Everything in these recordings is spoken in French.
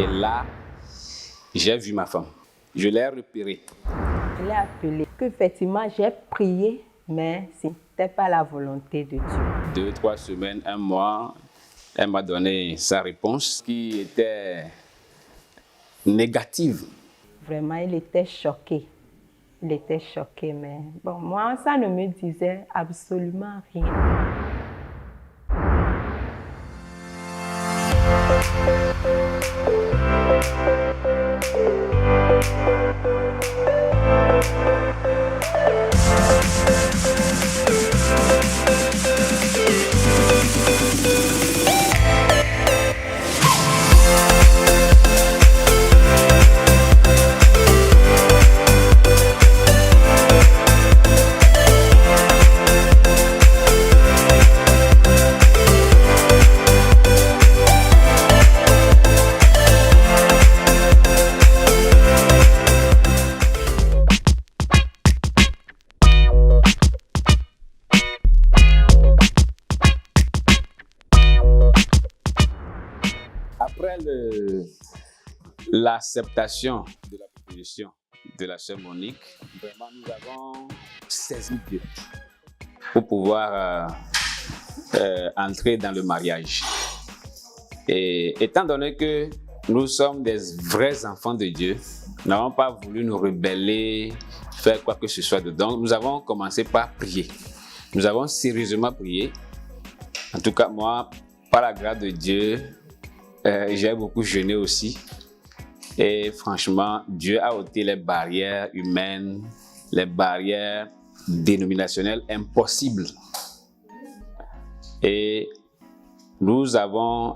Et là, j'ai vu ma femme. Je l'ai repérée. Je l'ai appelée. Effectivement, j'ai prié, mais ce n'était pas la volonté de Dieu. 2-3 semaines, 1 mois, elle m'a donné sa réponse qui était négative. Vraiment, il était choqué. Il était choqué, mais bon, moi, ça ne me disait absolument rien. Après l'acceptation de la proposition de la sœur Monique, vraiment nous avons saisi Dieu pour pouvoir entrer dans le mariage. Et étant donné que nous sommes des vrais enfants de Dieu, nous n'avons pas voulu nous rebeller, faire quoi que ce soit dedans. Nous avons commencé par prier. Nous avons sérieusement prié. En tout cas, moi, par la grâce de Dieu, j'ai beaucoup jeûné aussi. Et franchement, Dieu a ôté les barrières humaines, les barrières dénominationnelles impossibles. Et nous avons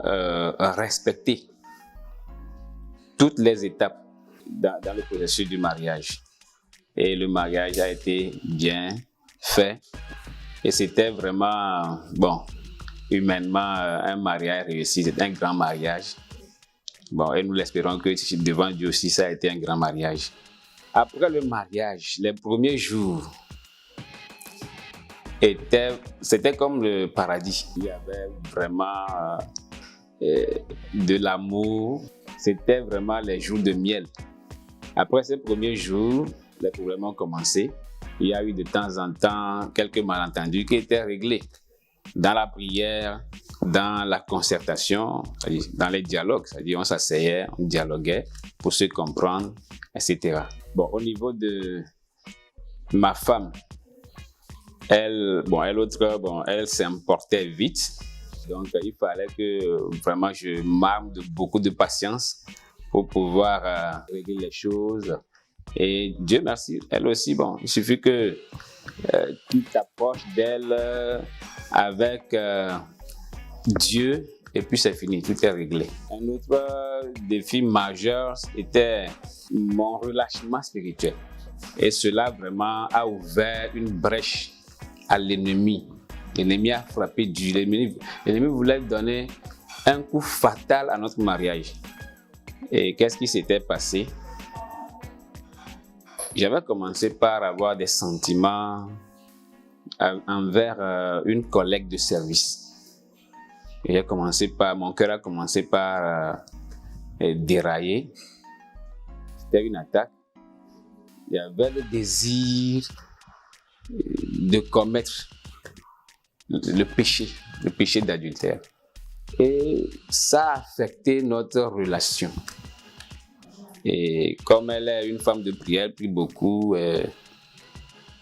respecté toutes les étapes dans le processus du mariage. Et le mariage a été bien fait. Et c'était vraiment, bon, humainement, un mariage réussi. C'est un grand mariage. Bon, et nous l'espérons que devant Dieu aussi, ça a été un grand mariage. Après le mariage, les premiers jours, c'était comme le paradis. Il y avait vraiment de l'amour. C'était vraiment les jours de miel. Après ces premiers jours, les problèmes ont commencé. Il y a eu de temps en temps quelques malentendus qui étaient réglés dans la prière, dans la concertation, dans les dialogues. C'est-à-dire on s'asseyait, on dialoguait pour se comprendre, etc. Bon, au niveau de ma femme, elle s'importait vite. Donc, il fallait que vraiment je m'arme de beaucoup de patience pour pouvoir régler les choses. Et Dieu merci, elle aussi, bon, il suffit que tu t'approches d'elle avec Dieu et puis c'est fini, tout est réglé. Un autre défi majeur était mon relâchement spirituel. Et cela vraiment a ouvert une brèche à l'ennemi. L'ennemi a frappé Dieu. L'ennemi voulait donner un coup fatal à notre mariage. Et qu'est-ce qui s'était passé? J'avais commencé par avoir des sentiments envers une collègue de service. Mon cœur a commencé par dérailler. C'était une attaque. Il y avait le désir de commettre le péché d'adultère. Et ça a affecté notre relation. Et comme elle est une femme de prière, elle prie beaucoup,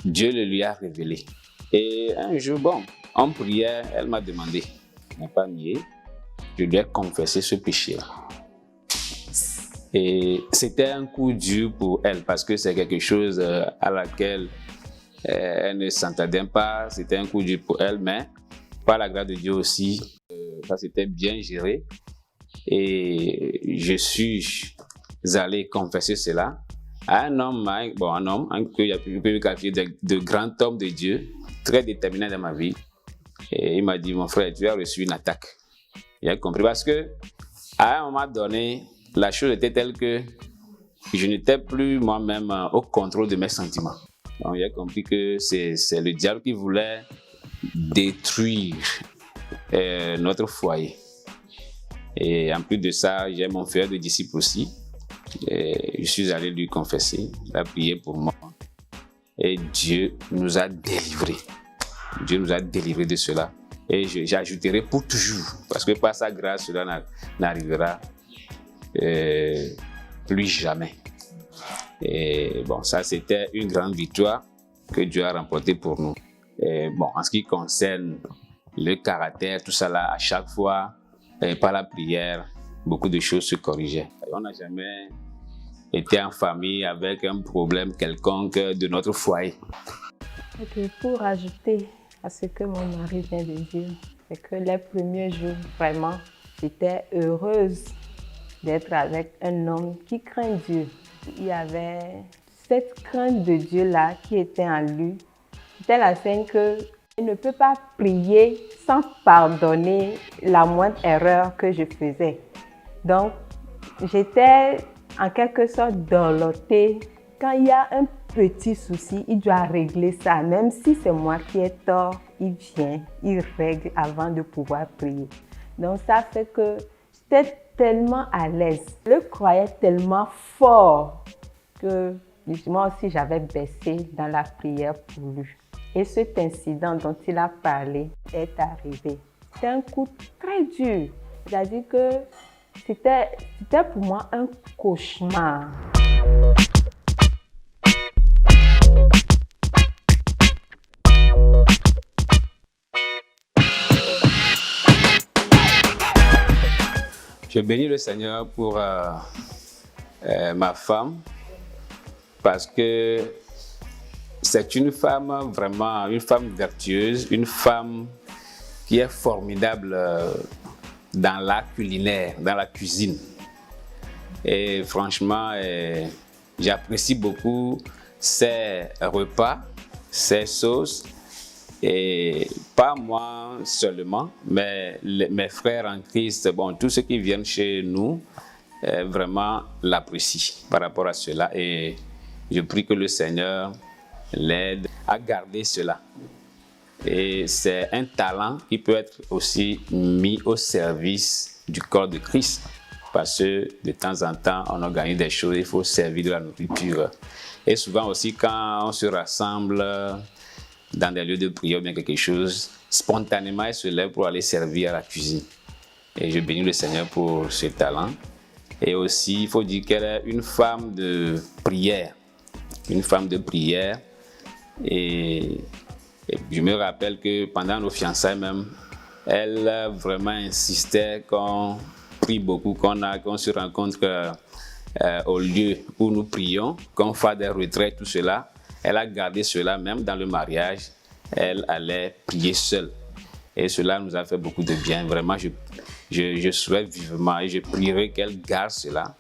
Dieu le lui a révélé. Et un jour, bon, en prière, elle m'a demandé, je n'ai pas nié, je lui ai confessé ce péché-là. Et c'était un coup dur pour elle parce que c'est quelque chose à laquelle elle ne s'entendait pas. C'était un coup dur pour elle, mais par la grâce de Dieu aussi, ça s'était bien géré. Et je suis allé confesser cela à un homme que j'ai pu qualifier de grand homme de Dieu, très déterminé dans ma vie. Et il m'a dit, mon frère, tu as reçu une attaque. Il a compris parce que à un moment donné, la chose était telle que je n'étais plus moi-même au contrôle de mes sentiments. Donc, il a compris que c'est le diable qui voulait détruire notre foyer. Et en plus de ça, j'ai mon frère de disciple aussi. Et je suis allé lui confesser, il a prié pour moi. Et Dieu nous a délivrés. Dieu nous a délivrés de cela. Et j'ajouterai pour toujours, parce que par sa grâce, cela n'arrivera plus jamais. Et bon, ça c'était une grande victoire que Dieu a remportée pour nous. Et bon, en ce qui concerne le caractère, tout ça là, à chaque fois, par la prière, beaucoup de choses se corrigeaient. On n'a jamais été en famille avec un problème quelconque de notre foyer. Ok, pour ajouter à ce que mon mari vient de dire, c'est que les premiers jours, vraiment, j'étais heureuse d'être avec un homme qui craint Dieu. Il y avait cette crainte de Dieu-là qui était en lui. C'était la scène qu'il ne peut pas prier sans pardonner la moindre erreur que je faisais. Donc, j'étais en quelque sorte dorlotée. Quand il y a un petit souci, il doit régler ça. Même si c'est moi qui ai tort, il vient, il règle avant de pouvoir prier. Donc, ça fait que j'étais tellement à l'aise. Je le croyais tellement fort que moi aussi j'avais baissé dans la prière pour lui. Et cet incident dont il a parlé est arrivé. C'était un coup très dur. C'est-à-dire que c'était pour moi un cauchemar. Je bénis le Seigneur pour ma femme parce que c'est une femme vraiment, une femme vertueuse, une femme qui est formidable dans l'art culinaire, dans la cuisine. Et franchement, j'apprécie beaucoup ses repas, ses sauces. Et pas moi seulement, mais mes frères en Christ, bon, tous ceux qui viennent chez nous, vraiment l'apprécient par rapport à cela. Et je prie que le Seigneur l'aide à garder cela. Et c'est un talent qui peut être aussi mis au service du corps de Christ. Parce que de temps en temps, on organise des choses, il faut servir de la nourriture. Et souvent aussi, quand on se rassemble dans des lieux de prière ou bien quelque chose, spontanément, elle se lève pour aller servir à la cuisine. Et je bénis le Seigneur pour ce talent. Et aussi, il faut dire qu'elle est une femme de prière. Une femme de prière. Et je me rappelle que pendant nos fiançailles même, elle vraiment insistait qu'on prie beaucoup, qu'on se rencontre au lieu où nous prions, qu'on fasse des retraites, tout cela. Elle a gardé cela même dans le mariage. Elle allait prier seule. Et cela nous a fait beaucoup de bien. Vraiment, je souhaite vivement et je prierai qu'elle garde cela.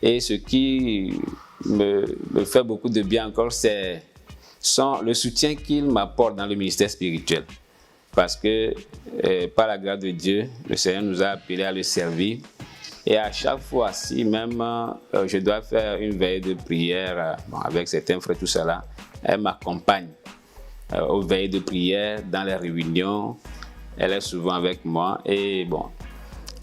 Et ce qui me fait beaucoup de bien encore, c'est le soutien qu'il m'apporte dans le ministère spirituel. Parce que par la grâce de Dieu, le Seigneur nous a appelés à le servir. Et à chaque fois, si même je dois faire une veille de prière avec certains frères, tout ça là, elle m'accompagne aux veilles de prière, dans les réunions. Elle est souvent avec moi. Et bon,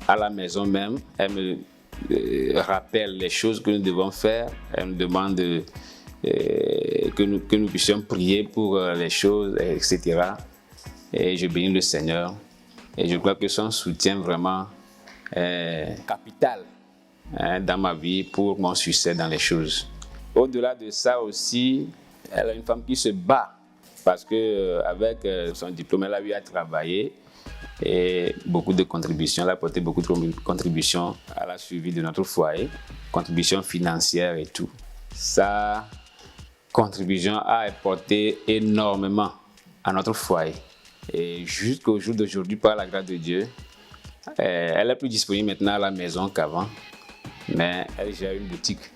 à la maison même, elle me rappelle les choses que nous devons faire. Elle me demande que nous puissions prier pour les choses, etc. Et je bénis le Seigneur. Et je crois que son soutien vraiment capital dans ma vie pour mon succès dans les choses. Au-delà de ça aussi, elle est une femme qui se bat parce qu'avec son diplôme, elle a eu à travailler et beaucoup de contributions. Elle a apporté beaucoup de contributions à la suivi de notre foyer, contributions financières et tout. Sa contribution a apporté énormément à notre foyer. Et jusqu'au jour d'aujourd'hui, par la grâce de Dieu, elle est plus disponible maintenant à la maison qu'avant, mais elle gère une boutique.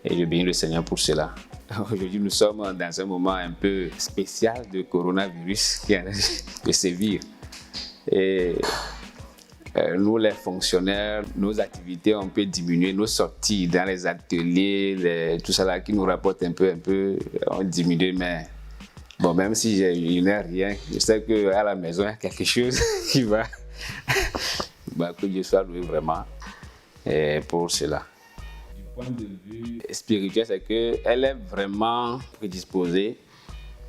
Et je bénis le Seigneur pour cela. Aujourd'hui, nous sommes dans un moment un peu spécial de coronavirus qui est en train de sévir. Et nous, les fonctionnaires, nos activités ont un peu diminué, nos sorties dans les ateliers, tout ça là qui nous rapporte un peu, ont diminué, mais bon, même si je n'ai rien, je sais qu'à la maison, il y a quelque chose qui va Que Dieu soit loué vraiment pour cela. Du point de vue spirituel, c'est qu'elle est vraiment prédisposée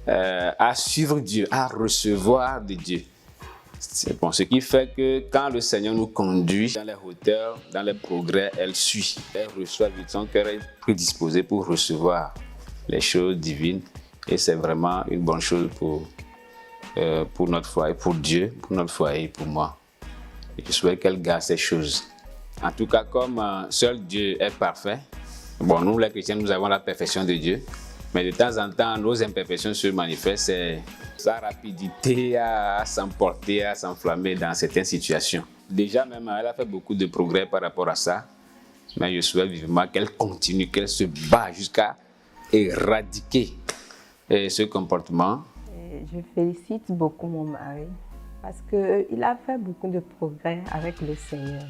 à suivre Dieu, à recevoir de Dieu. C'est bon, ce qui fait que quand le Seigneur nous conduit dans les hauteurs, dans les progrès, elle suit. Elle reçoit vite, son cœur est prédisposé pour recevoir les choses divines. Et c'est vraiment une bonne chose pour notre foyer, pour Dieu, pour notre foyer et pour moi. Et je souhaite qu'elle garde ces choses. En tout cas, comme seul Dieu est parfait, bon, nous les chrétiens, nous avons la perfection de Dieu. Mais de temps en temps, nos imperfections se manifestent. C'est sa rapidité à s'emporter, à s'enflammer dans certaines situations. Déjà, même, elle a fait beaucoup de progrès par rapport à ça. Mais je souhaite vivement qu'elle continue, qu'elle se bat jusqu'à éradiquer ce comportement. Je félicite beaucoup mon mari parce qu'il a fait beaucoup de progrès avec le Seigneur.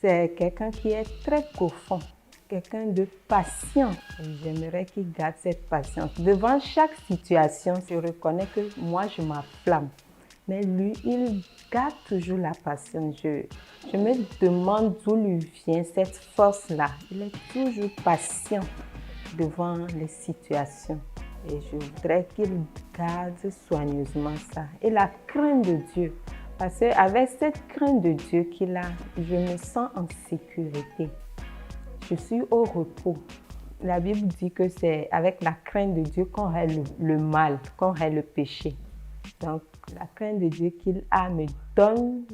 C'est quelqu'un qui est très profond. Quelqu'un de patient. J'aimerais qu'il garde cette patience. Devant chaque situation, je reconnais que moi, je m'enflamme. Mais lui, il garde toujours la patience. Je me demande d'où lui vient cette force-là. Il est toujours patient devant les situations. Et je voudrais qu'il garde soigneusement ça. Et la crainte de Dieu. Parce qu'avec cette crainte de Dieu qu'il a, je me sens en sécurité. Je suis au repos. La Bible dit que c'est avec la crainte de Dieu qu'on règle le mal, qu'on règle le péché. Donc, la crainte de Dieu qu'il a me donne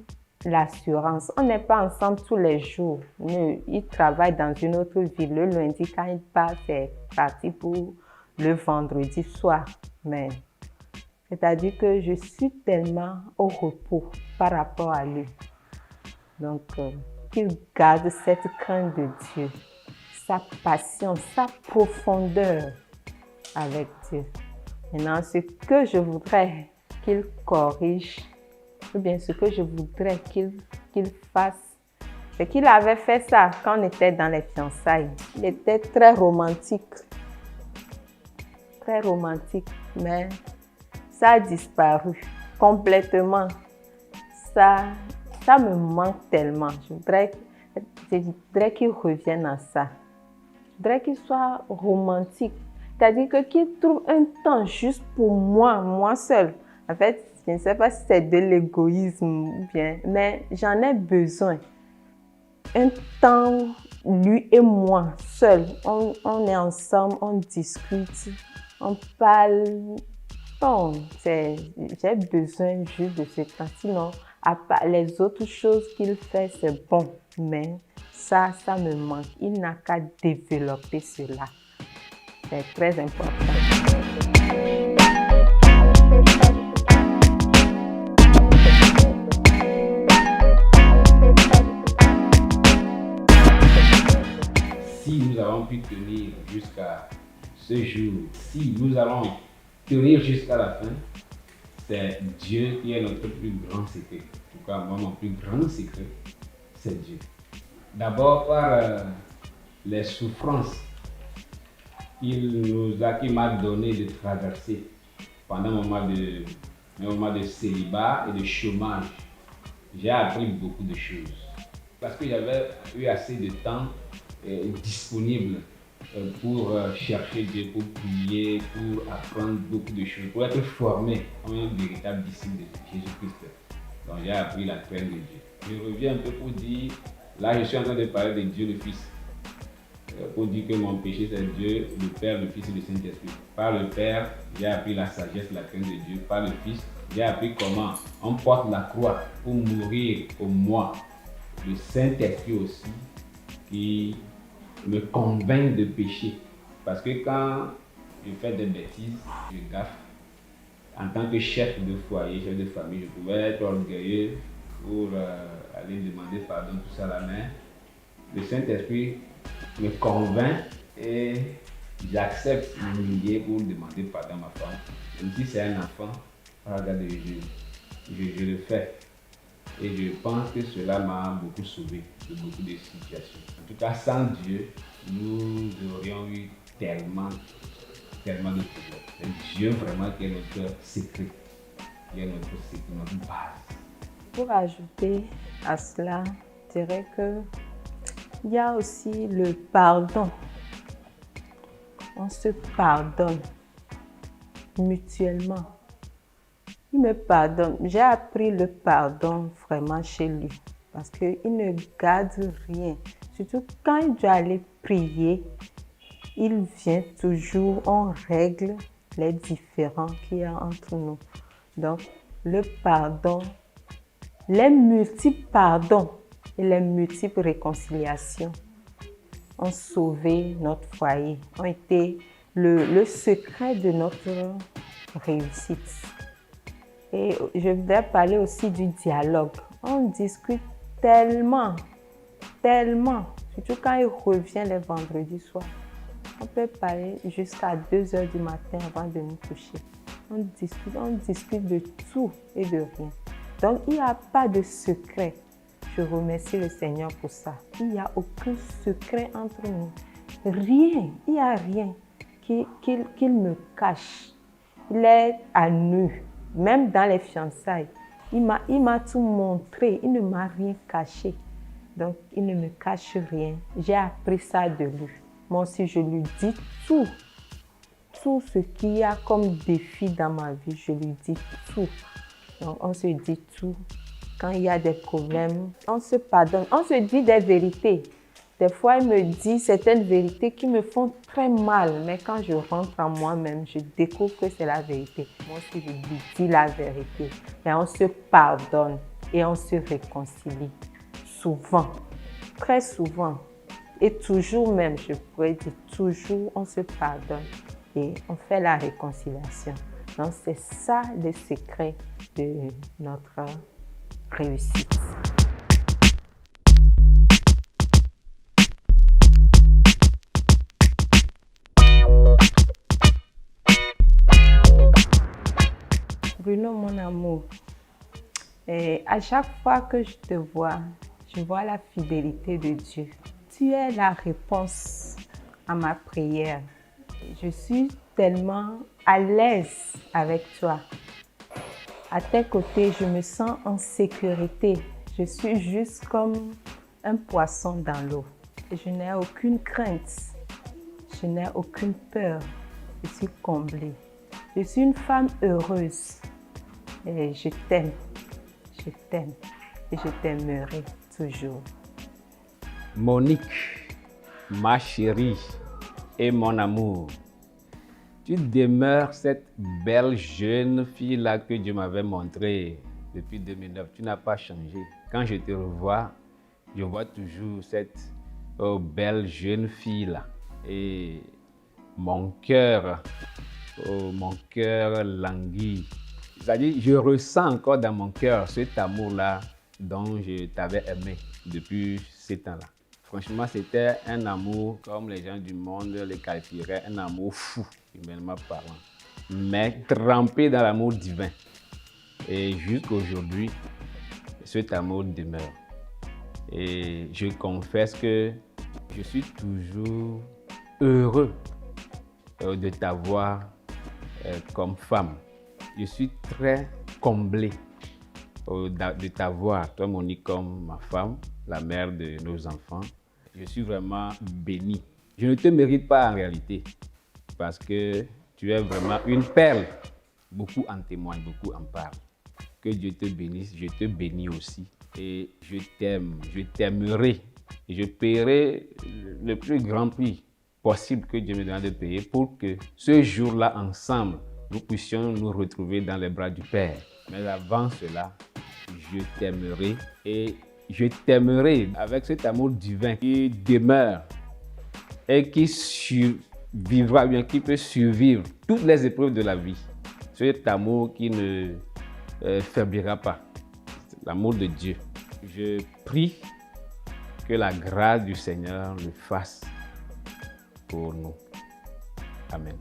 l'assurance. On n'est pas ensemble tous les jours. Il travaille dans une autre ville. Le lundi, quand il part, c'est parti pour le vendredi soir. Mais c'est-à-dire que je suis tellement au repos par rapport à lui. Donc, qu'il garde cette crainte de Dieu, sa patience, sa profondeur avec Dieu. Maintenant, ce que je voudrais qu'il corrige, ou bien ce que je voudrais qu'il fasse, c'est qu'il avait fait ça quand on était dans les fiançailles. Il était très romantique, mais ça a disparu complètement. Ça me manque tellement. Je voudrais qu'il revienne à ça. Je voudrais qu'il soit romantique. C'est-à-dire qu'il trouve un temps juste pour moi seule. En fait, je ne sais pas si c'est de l'égoïsme ou bien, mais j'en ai besoin. Un temps, lui et moi, seuls. On est ensemble, on discute, on parle. Bon, j'ai besoin juste de ce temps. Sinon, à part les autres choses qu'il fait, c'est bon. Mais ça me manque. Il n'a qu'à développer cela. C'est très important. Si nous avons pu tenir jusqu'à ce jour, si nous allons tenir jusqu'à la fin, c'est Dieu qui est notre plus grand secret. En tout cas, moi, mon plus grand secret, c'est Dieu. D'abord par les souffrances qu'il m'a donné de traverser pendant un moment de célibat et de chômage. J'ai appris beaucoup de choses. Parce que j'avais eu assez de temps disponible pour chercher Dieu, pour prier, pour apprendre beaucoup de choses, pour être formé comme un véritable disciple de Jésus-Christ. Donc j'ai appris la crainte de Dieu. Je reviens un peu pour dire, là je suis en train de parler de Dieu le Fils. Pour dire que mon péché c'est Dieu, le Père, le Fils et le Saint-Esprit. Par le Père, j'ai appris la sagesse, la crainte de Dieu. Par le Fils, j'ai appris comment on porte la croix pour mourir pour moi. Le Saint-Esprit aussi, qui me convainc de péché. Parce que quand je fais des bêtises, je gaffe. En tant que chef de foyer, chef de famille, je pouvais être orgueilleux pour aller demander pardon, tout ça là, mais le Saint-Esprit me convainc et j'accepte m'humilier pour demander pardon à ma femme. Même si c'est un enfant, regardez, je le fais. Et je pense que cela m'a beaucoup sauvé de beaucoup de situations. En tout cas, sans Dieu, nous aurions eu tellement de problèmes. C'est Dieu vraiment qui est notre secret, qui est notre base. pour ajouter à cela, je dirais qu'il y a aussi le pardon. On se pardonne mutuellement. Il me pardonne. J'ai appris le pardon vraiment chez lui parce qu'il ne garde rien. Surtout quand il doit aller prier, il vient toujours, on règle les différends qu'il y a entre nous. Donc, le pardon, les multiples pardons et les multiples réconciliations ont sauvé notre foyer, ont été le secret de notre réussite. Et je voudrais parler aussi du dialogue. On discute tellement, surtout quand il revient les vendredis soirs. On peut parler jusqu'à 2 heures du matin avant de nous coucher. On discute de tout et de rien. Donc, il n'y a pas de secret. Je remercie le Seigneur pour ça. Il n'y a aucun secret entre nous. Rien, il n'y a rien qu'il me cache. Il est à nu, même dans les fiançailles. Il m'a tout montré, il ne m'a rien caché. Donc, il ne me cache rien. J'ai appris ça de lui. Moi aussi, je lui dis tout. Tout ce qu'il y a comme défi dans ma vie, je lui dis tout. Donc, on se dit tout. Quand il y a des problèmes, on se pardonne. On se dit des vérités. Des fois, il me dit certaines vérités qui me font très mal. Mais quand je rentre en moi-même, je découvre que c'est la vérité. Moi aussi, je lui dis la vérité. Et on se pardonne et on se réconcilie. Souvent, très souvent. Et toujours même, je pourrais dire toujours, on se pardonne et on fait la réconciliation. Donc, c'est ça le secret de notre réussite. Bruno, mon amour, et à chaque fois que je te vois, je vois la fidélité de Dieu. Tu es la réponse à ma prière. Je suis tellement à l'aise avec toi. À tes côtés, je me sens en sécurité. Je suis juste comme un poisson dans l'eau. Je n'ai aucune crainte. Je n'ai aucune peur. Je suis comblée. Je suis une femme heureuse. Et je t'aime. Je t'aime. Et je t'aimerai toujours. Monique, ma chérie et mon amour, tu demeures cette belle jeune fille-là que Dieu m'avait montrée depuis 2009. Tu n'as pas changé. Quand je te revois, je vois toujours cette belle jeune fille-là. Et mon cœur languit. C'est-à-dire, je ressens encore dans mon cœur cet amour-là dont je t'avais aimé depuis ces temps-là. Franchement, c'était un amour, comme les gens du monde les qualifieraient, un amour fou, humainement parlant, mais trempé dans l'amour divin. Et jusqu'aujourd'hui, cet amour demeure. Et je confesse que je suis toujours heureux de t'avoir comme femme. Je suis très comblé de t'avoir, toi Monique, comme ma femme, la mère de nos enfants. Je suis vraiment béni. Je ne te mérite pas en réalité, parce que tu es vraiment une perle. Beaucoup en témoignent, beaucoup en parlent. Que Dieu te bénisse, je te bénis aussi. Et je t'aime, je t'aimerai. Et je paierai le plus grand prix possible que Dieu me donne de payer pour que ce jour-là, ensemble, nous puissions nous retrouver dans les bras du Père. Mais avant cela, je t'aimerai et je t'aimerai avec cet amour divin qui demeure et qui survivra bien, qui peut survivre toutes les épreuves de la vie. Cet amour qui ne faiblira pas, l'amour de Dieu. Je prie que la grâce du Seigneur le fasse pour nous. Amen.